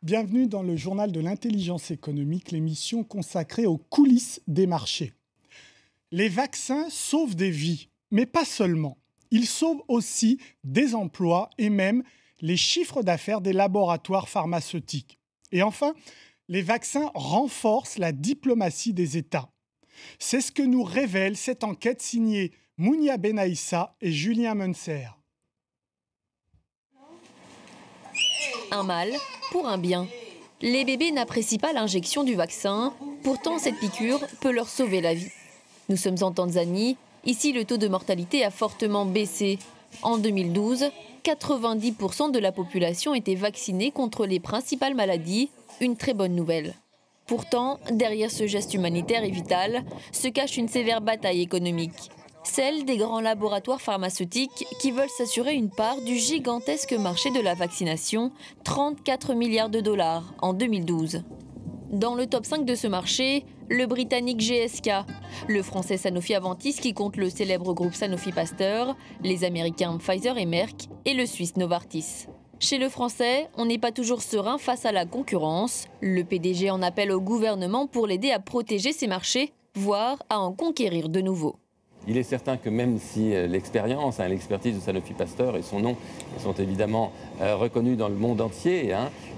Bienvenue dans le journal de l'intelligence économique, l'émission consacrée aux coulisses des marchés. Les vaccins sauvent des vies, mais pas seulement. Ils sauvent aussi des emplois et même les chiffres d'affaires des laboratoires pharmaceutiques. Et enfin, les vaccins renforcent la diplomatie des États. C'est ce que nous révèle cette enquête signée Mounia Benaïssa et Julien Muncer. Un mal pour un bien. Les bébés n'apprécient pas l'injection du vaccin, pourtant cette piqûre peut leur sauver la vie. Nous sommes en Tanzanie, ici le taux de mortalité a fortement baissé. En 2012, 90% de la population était vaccinée contre les principales maladies, une très bonne nouvelle. Pourtant, derrière ce geste humanitaire et vital, se cache une sévère bataille économique. Celle des grands laboratoires pharmaceutiques qui veulent s'assurer une part du gigantesque marché de la vaccination, 34 milliards de dollars en 2012. Dans le top 5 de ce marché, le britannique GSK, le français Sanofi Aventis qui compte le célèbre groupe Sanofi Pasteur, les américains Pfizer et Merck et le suisse Novartis. Chez le français, on n'est pas toujours serein face à la concurrence. Le PDG en appelle au gouvernement pour l'aider à protéger ses marchés, voire à en conquérir de nouveaux. Il est certain que même si l'expérience, l'expertise de Sanofi Pasteur et son nom sont évidemment reconnus dans le monde entier,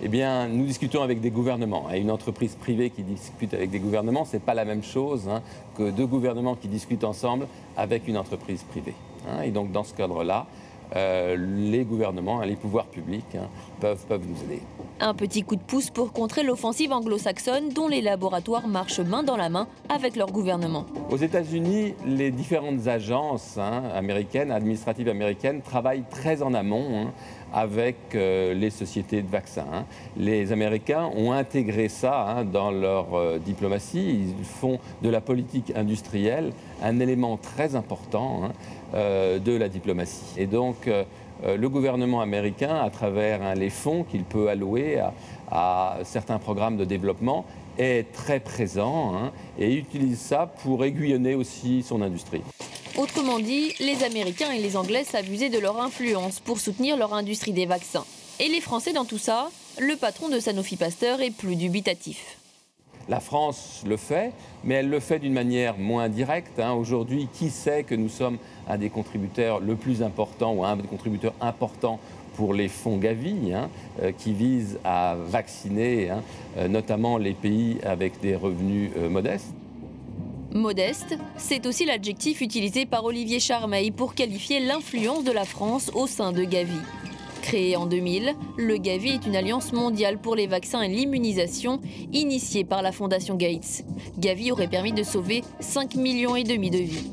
eh bien, nous discutons avec des gouvernements. Et une entreprise privée qui discute avec des gouvernements, ce n'est pas la même chose que deux gouvernements qui discutent ensemble avec une entreprise privée. Et donc dans ce cadre-là, les gouvernements, les pouvoirs publics peuvent nous aider. Un petit coup de pouce pour contrer l'offensive anglo-saxonne dont les laboratoires marchent main dans la main avec leur gouvernement. Aux États-Unis, les différentes agences américaines, administratives américaines, travaillent très en amont avec les sociétés de vaccins. Les Américains ont intégré ça dans leur diplomatie. Ils font de la politique industrielle un élément très important de la diplomatie. Et donc, le gouvernement américain, à travers les fonds qu'il peut allouer à certains programmes de développement, est très présent et utilise ça pour aiguillonner aussi son industrie. Autrement dit, les Américains et les Anglais s'abusaient de leur influence pour soutenir leur industrie des vaccins. Et les Français dans tout ça, le patron de Sanofi Pasteur est plus dubitatif. La France le fait, mais elle le fait d'une manière moins directe. Aujourd'hui, qui sait que nous sommes un des contributeurs le plus important ou un des contributeurs importants pour les fonds Gavi, qui visent à vacciner notamment les pays avec des revenus modestes. Modeste, c'est aussi l'adjectif utilisé par Olivier Charmeil pour qualifier l'influence de la France au sein de Gavi. Créé en 2000, le Gavi est une alliance mondiale pour les vaccins et l'immunisation initiée par la Fondation Gates. Gavi aurait permis de sauver 5,5 millions de vies.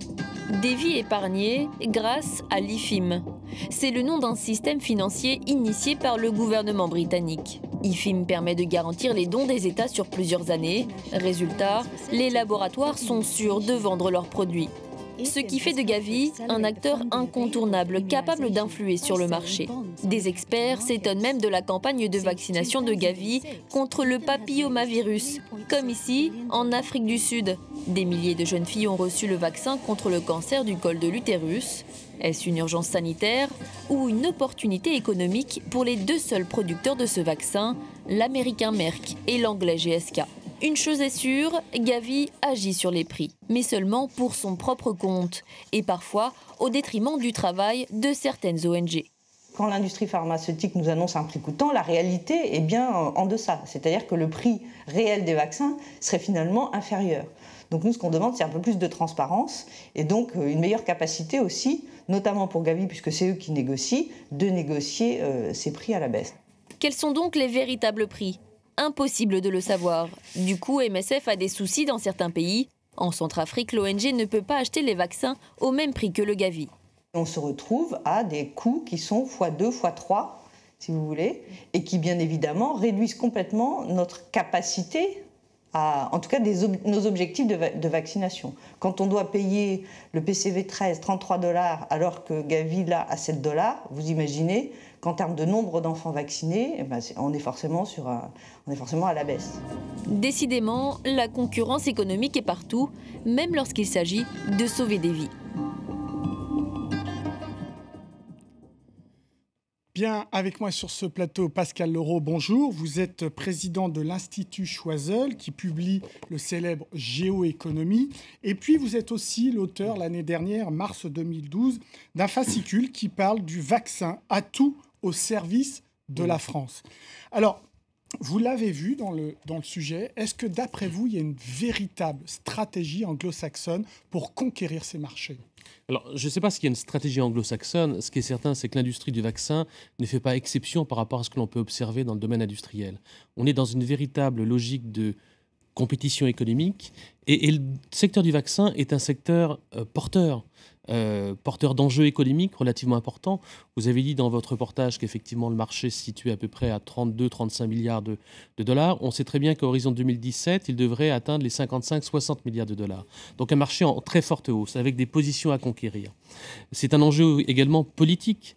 Des vies épargnées grâce à l'IFIM. C'est le nom d'un système financier initié par le gouvernement britannique. IFIM permet de garantir les dons des États sur plusieurs années. Résultat, les laboratoires sont sûrs de vendre leurs produits. Ce qui fait de Gavi un acteur incontournable, capable d'influer sur le marché. Des experts s'étonnent même de la campagne de vaccination de Gavi contre le papillomavirus, comme ici, en Afrique du Sud. Des milliers de jeunes filles ont reçu le vaccin contre le cancer du col de l'utérus. Est-ce une urgence sanitaire ou une opportunité économique pour les deux seuls producteurs de ce vaccin, l'américain Merck et l'anglais GSK? Une chose est sûre, Gavi agit sur les prix, mais seulement pour son propre compte, et parfois au détriment du travail de certaines ONG. Quand l'industrie pharmaceutique nous annonce un prix coûtant, la réalité est bien en deçà. C'est-à-dire que le prix réel des vaccins serait finalement inférieur. Donc nous, ce qu'on demande, c'est un peu plus de transparence et donc une meilleure capacité aussi, notamment pour Gavi, puisque c'est eux qui négocient, de négocier ces prix à la baisse. Quels sont donc les véritables prix ? Impossible de le savoir. Du coup, MSF a des soucis dans certains pays. En Centrafrique, l'ONG ne peut pas acheter les vaccins au même prix que le Gavi. On se retrouve à des coûts qui sont x2, x3, si vous voulez, et qui, bien évidemment, réduisent complètement notre capacité, en tout cas nos objectifs de vaccination. Quand on doit payer le PCV 13, 33 $, alors que Gavi, là, à 7 $, vous imaginez qu'en termes de nombre d'enfants vaccinés, on est forcément à la baisse. Décidément, la concurrence économique est partout, même lorsqu'il s'agit de sauver des vies. Bien, avec moi sur ce plateau, Pascal Laureau, bonjour. Vous êtes président de l'Institut Choiseul qui publie le célèbre Géoéconomie. Et puis, vous êtes aussi l'auteur, l'année dernière, mars 2012, d'un fascicule qui parle du vaccin, atout au service de la France. Alors, vous l'avez vu dans le sujet. Est-ce que, d'après vous, il y a une véritable stratégie anglo-saxonne pour conquérir ces marchés ? Alors, je ne sais pas s'il y a une stratégie anglo-saxonne. Ce qui est certain, c'est que l'industrie du vaccin ne fait pas exception par rapport à ce que l'on peut observer dans le domaine industriel. On est dans une véritable logique de compétition économique et le secteur du vaccin est un secteur porteur d'enjeux économiques relativement importants. Vous avez dit dans votre reportage qu'effectivement le marché se situe à peu près à 32-35 milliards de dollars. On sait très bien qu'à horizon 2017, il devrait atteindre les 55-60 milliards de dollars. Donc un marché en très forte hausse, avec des positions à conquérir. C'est un enjeu également politique,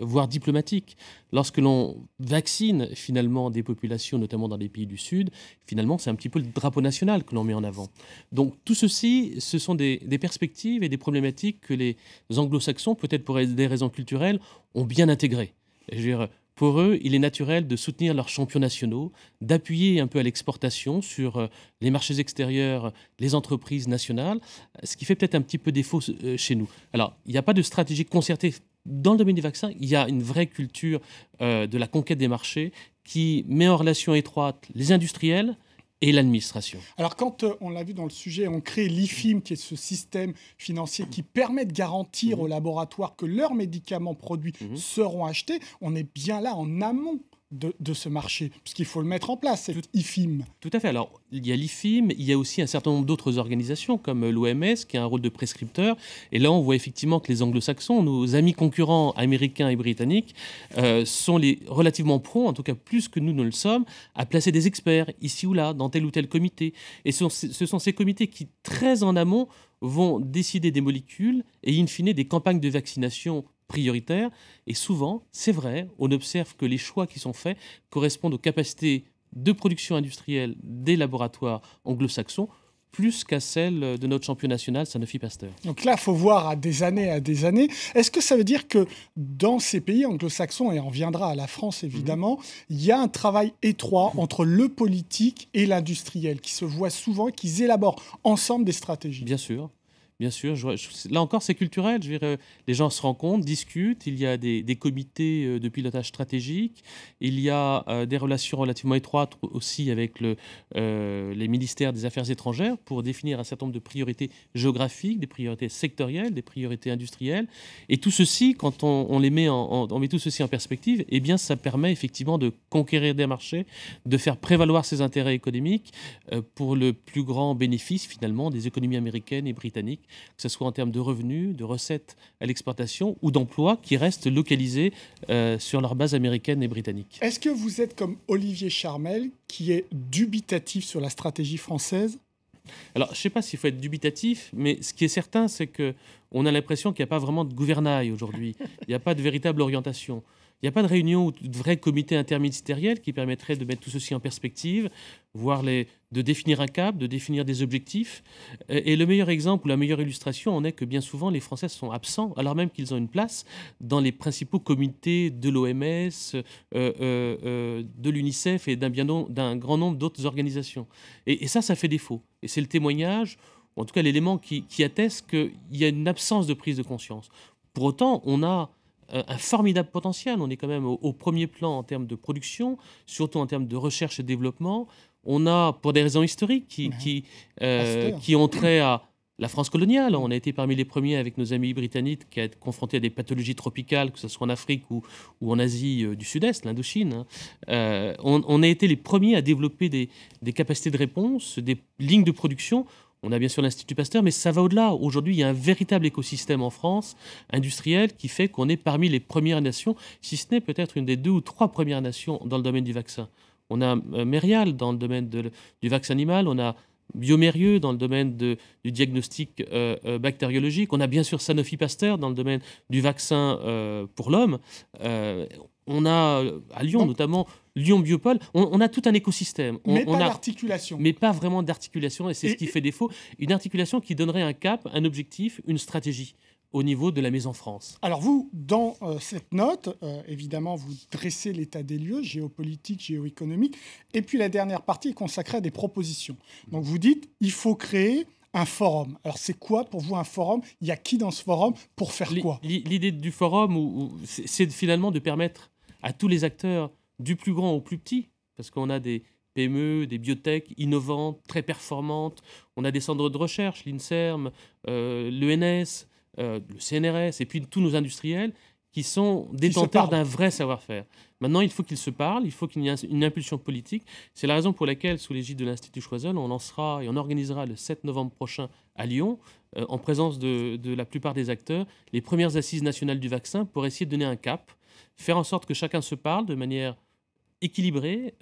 voire diplomatique. Lorsque l'on vaccine finalement des populations, notamment dans les pays du Sud, finalement c'est un petit peu le drapeau national que l'on met en avant. Donc tout ceci, ce sont des perspectives et des problématiques que les anglo-saxons, peut-être pour des raisons culturelles, ont bien intégrées. Je veux dire, pour eux, il est naturel de soutenir leurs champions nationaux, d'appuyer un peu à l'exportation sur les marchés extérieurs, les entreprises nationales, ce qui fait peut-être un petit peu défaut chez nous. Alors, il n'y a pas de stratégie concertée dans le domaine des vaccins. Il y a une vraie culture de la conquête des marchés qui met en relation étroite les industriels et l'administration. Alors quand, on l'a vu dans le sujet, on crée l'IFIM, qui est ce système financier qui permet de garantir aux laboratoires que leurs médicaments produits seront achetés, on est bien là en amont de ce marché, puisqu'il faut le mettre en place, cette IFIM. Tout à fait. Alors, il y a l'IFIM, il y a aussi un certain nombre d'autres organisations, comme l'OMS, qui a un rôle de prescripteur. Et là, on voit effectivement que les anglo-saxons, nos amis concurrents américains et britanniques, sont relativement pros, en tout cas plus que nous ne le sommes, à placer des experts, ici ou là, dans tel ou tel comité. Et ce sont ces comités qui, très en amont, vont décider des molécules et, in fine, des campagnes de vaccination prioritaires. Et souvent, c'est vrai, on observe que les choix qui sont faits correspondent aux capacités de production industrielle des laboratoires anglo-saxons, plus qu'à celle de notre champion national, Sanofi Pasteur. Donc là, il faut voir à des années. Est-ce que ça veut dire que dans ces pays anglo-saxons, et on viendra à la France évidemment, il y a un travail étroit entre le politique et l'industriel, qui se voient souvent et qui élaborent ensemble des stratégies ? Bien sûr. Bien sûr, là encore, c'est culturel. Je veux dire, les gens se rencontrent, discutent. Il y a des comités de pilotage stratégique. Il y a des relations relativement étroites aussi avec les ministères des Affaires étrangères pour définir un certain nombre de priorités géographiques, des priorités sectorielles, des priorités industrielles. Et tout ceci, quand on met tout ceci en perspective, eh bien, ça permet effectivement de conquérir des marchés, de faire prévaloir ses intérêts économiques pour le plus grand bénéfice finalement des économies américaines et britanniques, que ce soit en termes de revenus, de recettes à l'exportation ou d'emplois qui restent localisés sur leur base américaine et britannique. Est-ce que vous êtes comme Olivier Charmel, qui est dubitatif sur la stratégie française ? Alors, je ne sais pas s'il faut être dubitatif, mais ce qui est certain, c'est qu'on a l'impression qu'il n'y a pas vraiment de gouvernail aujourd'hui. Il n'y a pas de véritable orientation. Il n'y a pas de réunion ou de vrai comité interministériel qui permettrait de mettre tout ceci en perspective, voire de définir un cap, de définir des objectifs. Et le meilleur exemple ou la meilleure illustration en est que bien souvent les Français sont absents, alors même qu'ils ont une place dans les principaux comités de l'OMS, de l'UNICEF et d'un grand nombre d'autres organisations. Et ça fait défaut. Et c'est le témoignage, ou en tout cas l'élément qui atteste qu'il y a une absence de prise de conscience. Pour autant, on a un formidable potentiel. On est quand même au premier plan en termes de production, surtout en termes de recherche et développement. On a, pour des raisons historiques qui ont trait à la France coloniale, on a été parmi les premiers avec nos amis britanniques qui a été confrontés à des pathologies tropicales, que ce soit en Afrique ou en Asie du Sud-Est, l'Indochine. On a été les premiers à développer des capacités de réponse, des lignes de production. On a bien sûr l'Institut Pasteur, mais ça va au-delà. Aujourd'hui, il y a un véritable écosystème en France, industriel, qui fait qu'on est parmi les premières nations, si ce n'est peut-être une des 2 ou 3 premières nations dans le domaine du vaccin. On a Merial dans le domaine du vaccin animal, on a Biomérieux dans le domaine du diagnostic bactériologique, on a bien sûr Sanofi Pasteur dans le domaine du vaccin pour l'homme. On a à Lyon notamment Lyon Biopol, on a tout un écosystème. Mais pas d'articulation. Mais pas vraiment d'articulation, et c'est ce qui fait défaut. Une articulation qui donnerait un cap, un objectif, une stratégie. au niveau de la Maison France. Alors vous, dans cette note, évidemment, vous dressez l'état des lieux géopolitique, géoéconomique, et puis la dernière partie est consacrée à des propositions. Donc vous dites, il faut créer un forum. Alors c'est quoi pour vous un forum? Il y a qui dans ce forum pour faire quoi? L'idée du forum, c'est finalement de permettre à tous les acteurs, du plus grand au plus petit, parce qu'on a des PME, des biotech innovantes, très performantes, on a des centres de recherche, l'INSERM, l'ENS, le CNRS, et puis tous nos industriels qui sont détenteurs d'un vrai savoir-faire. Maintenant, il faut qu'ils se parlent, il faut qu'il y ait une impulsion politique. C'est la raison pour laquelle, sous l'égide de l'Institut Choiseul, on lancera et on organisera le 7 novembre prochain à Lyon, en présence de la plupart des acteurs, les premières assises nationales du vaccin pour essayer de donner un cap, faire en sorte que chacun se parle de manière équilibré,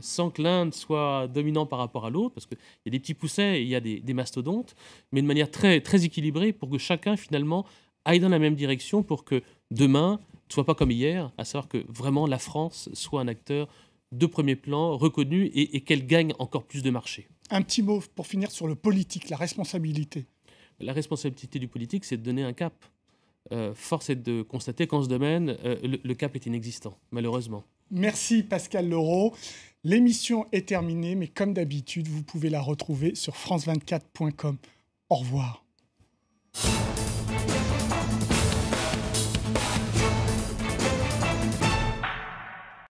sans que l'un soit dominant par rapport à l'autre, parce qu'il y a des petits poussets et il y a des mastodontes, mais de manière très, très équilibrée pour que chacun, finalement, aille dans la même direction pour que demain ne soit pas comme hier, à savoir que vraiment la France soit un acteur de premier plan, reconnu, et qu'elle gagne encore plus de marché. Un petit mot pour finir sur le politique, la responsabilité. La responsabilité du politique, c'est de donner un cap. Force est de constater qu'en ce domaine, le cap est inexistant, malheureusement. Merci Pascal Leroux. L'émission est terminée, mais comme d'habitude, vous pouvez la retrouver sur france24.com. Au revoir.